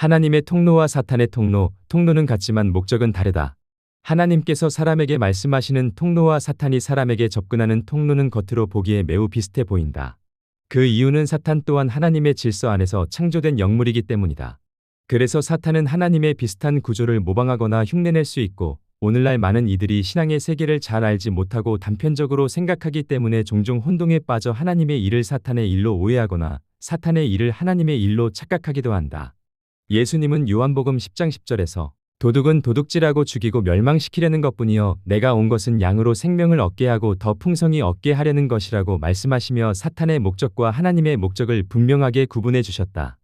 하나님의 통로와 사탄의 통로, 통로는 같지만 목적은 다르다. 하나님께서 사람에게 말씀하시는 통로와 사탄이 사람에게 접근하는 통로는 겉으로 보기에 매우 비슷해 보인다. 그 이유는 사탄 또한 하나님의 질서 안에서 창조된 영물이기 때문이다. 그래서 사탄은 하나님의 비슷한 구조를 모방하거나 흉내낼 수 있고, 오늘날 많은 이들이 신앙의 세계를 잘 알지 못하고 단편적으로 생각하기 때문에 종종 혼동에 빠져 하나님의 일을 사탄의 일로 오해하거나 사탄의 일을 하나님의 일로 착각하기도 한다. 예수님은 요한복음 10장 10절에서 도둑은 도둑질하고 죽이고 멸망시키려는 것뿐이요 내가 온 것은 양으로 생명을 얻게 하고 더 풍성히 얻게 하려는 것이라고 말씀하시며 사탄의 목적과 하나님의 목적을 분명하게 구분해 주셨다.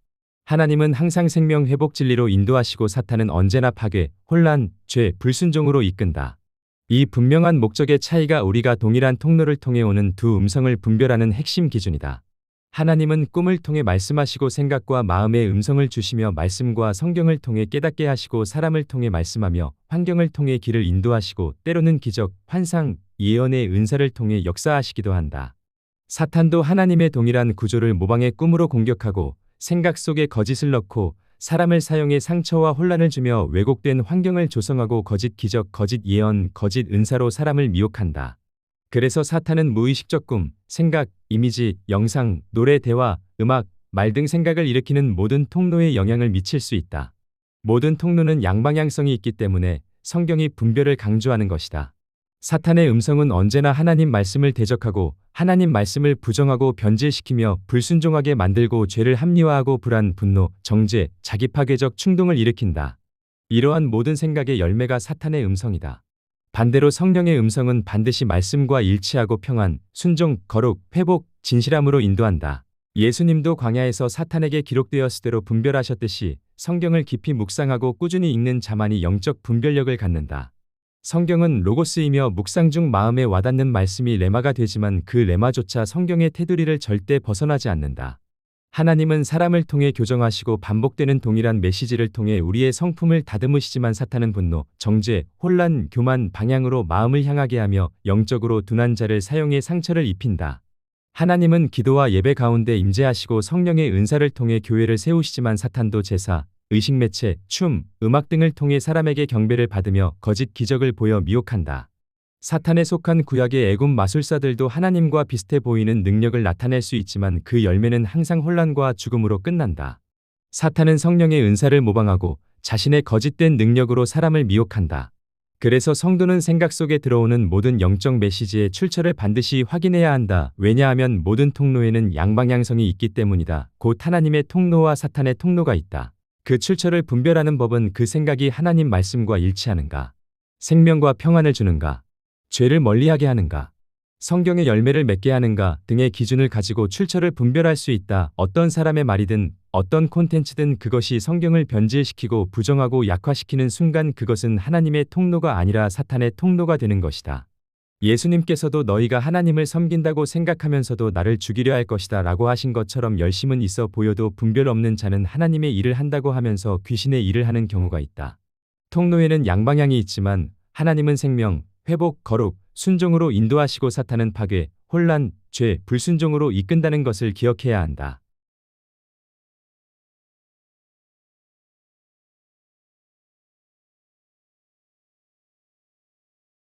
하나님은 항상 생명 회복 진리로 인도하시고 사탄은 언제나 파괴, 혼란, 죄, 불순종으로 이끈다. 이 분명한 목적의 차이가 우리가 동일한 통로를 통해 오는 두 음성을 분별하는 핵심 기준이다. 하나님은 꿈을 통해 말씀하시고 생각과 마음의 음성을 주시며 말씀과 성경을 통해 깨닫게 하시고 사람을 통해 말씀하며 환경을 통해 길을 인도하시고 때로는 기적, 환상, 예언의 은사를 통해 역사하시기도 한다. 사탄도 하나님의 동일한 구조를 모방해 꿈으로 공격하고 생각 속에 거짓을 넣고 사람을 사용해 상처와 혼란을 주며 왜곡된 환경을 조성하고 거짓 기적, 거짓 예언, 거짓 은사로 사람을 미혹한다. 그래서 사탄은 무의식적 꿈, 생각, 이미지, 영상, 노래, 대화, 음악, 말 등 생각을 일으키는 모든 통로에 영향을 미칠 수 있다. 모든 통로는 양방향성이 있기 때문에 성경이 분별을 강조하는 것이다. 사탄의 음성은 언제나 하나님 말씀을 대적하고 하나님 말씀을 부정하고 변질시키며 불순종하게 만들고 죄를 합리화하고 불안, 분노, 정죄, 자기파괴적 충동을 일으킨다. 이러한 모든 생각의 열매가 사탄의 음성이다. 반대로 성령의 음성은 반드시 말씀과 일치하고 평안, 순종, 거룩, 회복, 진실함으로 인도한다. 예수님도 광야에서 사탄에게 기록되었을 대로 분별하셨듯이 성경을 깊이 묵상하고 꾸준히 읽는 자만이 영적 분별력을 갖는다. 성경은 로고스이며 묵상 중 마음에 와닿는 말씀이 레마가 되지만 그 레마조차 성경의 테두리를 절대 벗어나지 않는다. 하나님은 사람을 통해 교정하시고 반복되는 동일한 메시지를 통해 우리의 성품을 다듬으시지만 사탄은 분노, 정죄, 혼란, 교만 방향으로 마음을 향하게 하며 영적으로 둔한 자를 사용해 상처를 입힌다. 하나님은 기도와 예배 가운데 임재하시고 성령의 은사를 통해 교회를 세우시지만 사탄도 제사, 의식 매체, 춤, 음악 등을 통해 사람에게 경배를 받으며 거짓 기적을 보여 미혹한다. 사탄에 속한 구약의 애굽 마술사들도 하나님과 비슷해 보이는 능력을 나타낼 수 있지만 그 열매는 항상 혼란과 죽음으로 끝난다. 사탄은 성령의 은사를 모방하고 자신의 거짓된 능력으로 사람을 미혹한다. 그래서 성도는 생각 속에 들어오는 모든 영적 메시지의 출처를 반드시 확인해야 한다. 왜냐하면 모든 통로에는 양방향성이 있기 때문이다. 곧 하나님의 통로와 사탄의 통로가 있다. 그 출처를 분별하는 법은 그 생각이 하나님 말씀과 일치하는가, 생명과 평안을 주는가, 죄를 멀리하게 하는가, 성경의 열매를 맺게 하는가 등의 기준을 가지고 출처를 분별할 수 있다. 어떤 사람의 말이든 어떤 콘텐츠든 그것이 성경을 변질시키고 부정하고 약화시키는 순간 그것은 하나님의 통로가 아니라 사탄의 통로가 되는 것이다. 예수님께서도 너희가 하나님을 섬긴다고 생각하면서도 나를 죽이려 할 것이다 라고 하신 것처럼 열심은 있어 보여도 분별 없는 자는 하나님의 일을 한다고 하면서 귀신의 일을 하는 경우가 있다. 통로에는 양방향이 있지만 하나님은 생명, 회복, 거룩, 순종으로 인도하시고 사탄은 파괴, 혼란, 죄, 불순종으로 이끈다는 것을 기억해야 한다.